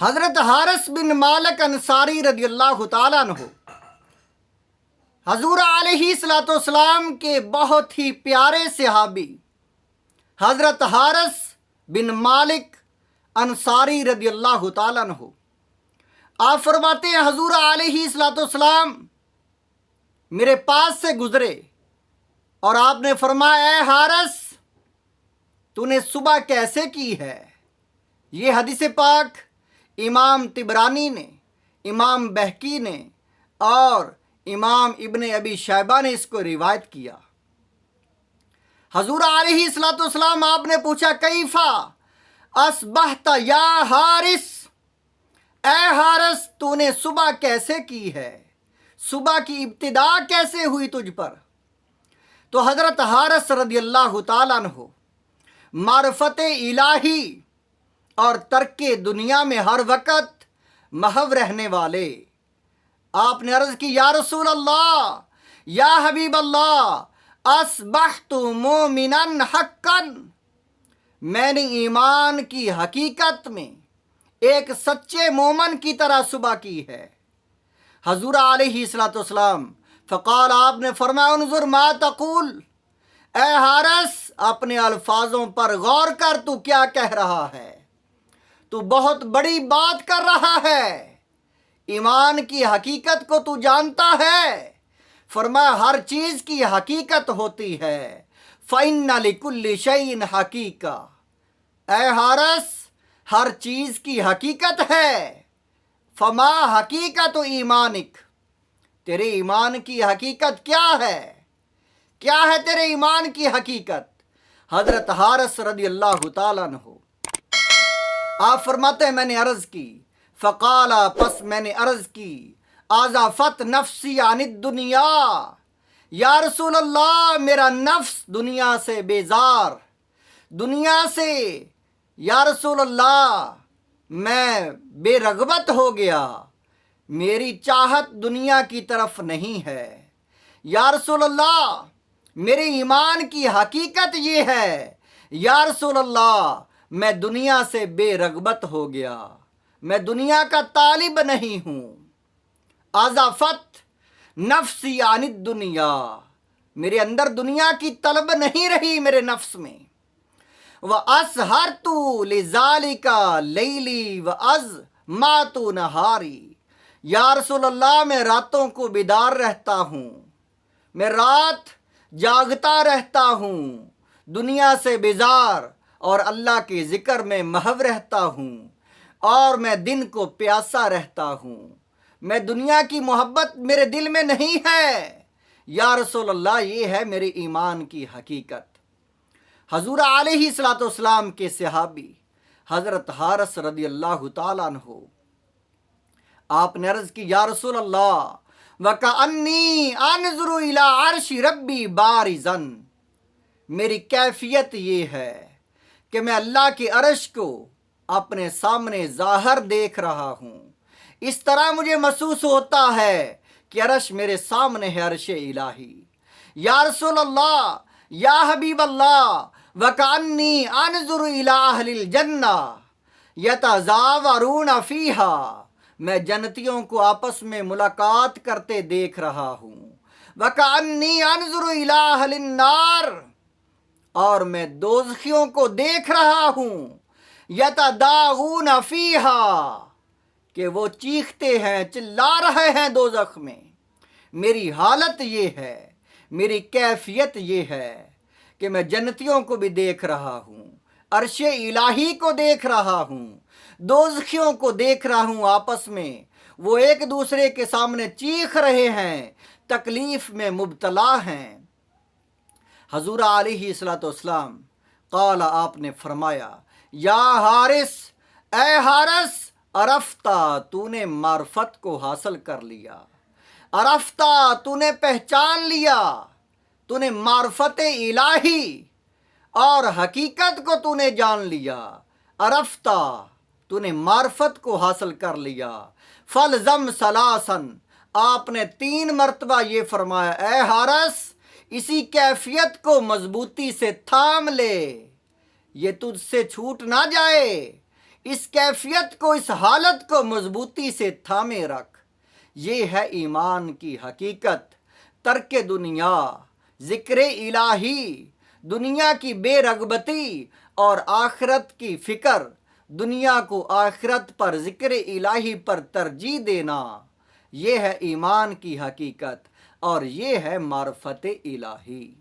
حضرت حارث بن مالک انصاری رضی اللہ تعالیٰ عنہ حضور علیہ الصلوۃ والسلام کے بہت ہی پیارے صحابی حضرت حارث بن مالک انصاری رضی اللہ تعالیٰ عنہ آپ فرماتے ہیں حضور علیہ الصلوۃ والسلام میرے پاس سے گزرے اور آپ نے فرمایا اے حارث تو نے صبح کیسے کی ہے؟ یہ حدیث پاک امام طبرانی نے، امام بہقی نے اور امام ابن ابی شیبہ نے اس کو روایت کیا۔ حضور علیہ الصلوۃ والسلام آپ نے پوچھا کیفا اصبحت یا حارث، اے حارث تو نے صبح کیسے کی ہے؟ صبح کی ابتدا کیسے ہوئی تجھ پر؟ تو حضرت حارث رضی اللہ تعالیٰ عنہ معرفت الہی اور ترک دنیا میں ہر وقت محو رہنے والے، آپ نے عرض کی یا رسول اللہ، یا حبیب اللہ، اصبحت مومنا حقا، میں نے ایمان کی حقیقت میں ایک سچے مومن کی طرح صبح کی ہے۔ حضور علیہ الصلوۃ والسلام فقال، آپ نے فرمایا انظر ما تقول، اے حارث اپنے الفاظوں پر غور کر، تو کیا کہہ رہا ہے؟ تو بہت بڑی بات کر رہا ہے، ایمان کی حقیقت کو تو جانتا ہے۔ فرمایا ہر چیز کی حقیقت ہوتی ہے، فَإِنَّ لِكُلِّ شَيْءٍ حَقِيقَةً، اے حارث ہر چیز کی حقیقت ہے۔ فما حقیقت ایمانک، تیرے ایمان کی حقیقت کیا ہے؟ کیا ہے تیرے ایمان کی حقیقت؟ حضرت حارث رضی اللہ تعالیٰ عنہ آپ فرماتے ہیں میں نے عرض کی، فقال پس میں نے عرض کی، آزافت نفسی عن الدنیا، یا رسول اللہ میرا نفس دنیا سے بیزار، دنیا سے یا رسول اللہ میں بے رغبت ہو گیا، میری چاہت دنیا کی طرف نہیں ہے۔ یا رسول اللہ میرے ایمان کی حقیقت یہ ہے، یا رسول اللہ میں دنیا سے بے رغبت ہو گیا، میں دنیا کا طالب نہیں ہوں۔ آزافت نفسی عن الدنیا، میرے اندر دنیا کی طلب نہیں رہی میرے نفس میں۔ وَأَسْهَرْتُ لِذَالِكَ لَيْلِي وَأَزْمَاتُ نَهَارِي، یا رسول اللہ میں راتوں کو بیدار رہتا ہوں، میں رات جاگتا رہتا ہوں، دنیا سے بیزار اور اللہ کے ذکر میں محو رہتا ہوں، اور میں دن کو پیاسا رہتا ہوں، میں دنیا کی محبت میرے دل میں نہیں ہے۔ یا رسول اللہ یہ ہے میرے ایمان کی حقیقت۔ حضور علیہ الصلوۃ والسلام کے صحابی حضرت حارث رضی اللہ تعالیٰ عنہ آپ نے عرض کی یا رسول اللہ وَكَأَنِّي أَنظُرُ إِلَىٰ عَرْشِ رَبِّي بَارِزًا، میری کیفیت یہ ہے کہ میں اللہ کے عرش کو اپنے سامنے ظاہر دیکھ رہا ہوں، اس طرح مجھے محسوس ہوتا ہے کہ عرش میرے سامنے ہے، عرش الہی۔ یا رسول اللہ، یا حبیب اللہ، وَكَأَنِّي أَنظُرُ إِلَىٰ أَهْلِ الْجَنَّةِ يَتَزَاوَرُونَ فِيهَا، میں جنتیوں کو آپس میں ملاقات کرتے دیکھ رہا ہوں۔ وَكَأَنِّي أَنظُرُ إِلَىٰ أَهْلِ النَّارِ، اور میں دوزخیوں کو دیکھ رہا ہوں، يَتَدَاغُونَ فِيهَا، کہ وہ چیختے ہیں، چلا رہے ہیں دوزخ میں۔ میری حالت یہ ہے، میری کیفیت یہ ہے کہ میں جنتیوں کو بھی دیکھ رہا ہوں، عرش الہی کو دیکھ رہا ہوں، دوزخیوں کو دیکھ رہا ہوں، آپس میں وہ ایک دوسرے کے سامنے چیخ رہے ہیں، تکلیف میں مبتلا ہیں۔ حضور علیہ الصلوۃ والسلام قال، آپ نے فرمایا یا حارث، اے حارث، عرفتہ تو نے معرفت کو حاصل کر لیا، عرفتہ تو نے پہچان لیا، تو نے معرفت الہی اور حقیقت کو تو نے جان لیا، عرفتہ تو نے معرفت کو حاصل کر لیا۔ فَلْزَمْ ثَلَاثًا، آپ نے 3 مرتبہ یہ فرمایا اے حارث اسی کیفیت کو مضبوطی سے تھام لے، یہ تجھ سے چھوٹ نہ جائے، اس کیفیت کو، اس حالت کو مضبوطی سے تھامے رکھ۔ یہ ہے ایمان کی حقیقت۔ ترک دنیا، ذکر الہی، دنیا کی بے رغبتی اور آخرت کی فکر، دنیا کو آخرت پر، ذکر الہی پر ترجیح دینا، یہ ہے ایمان کی حقیقت اور یہ ہے معرفت الہی۔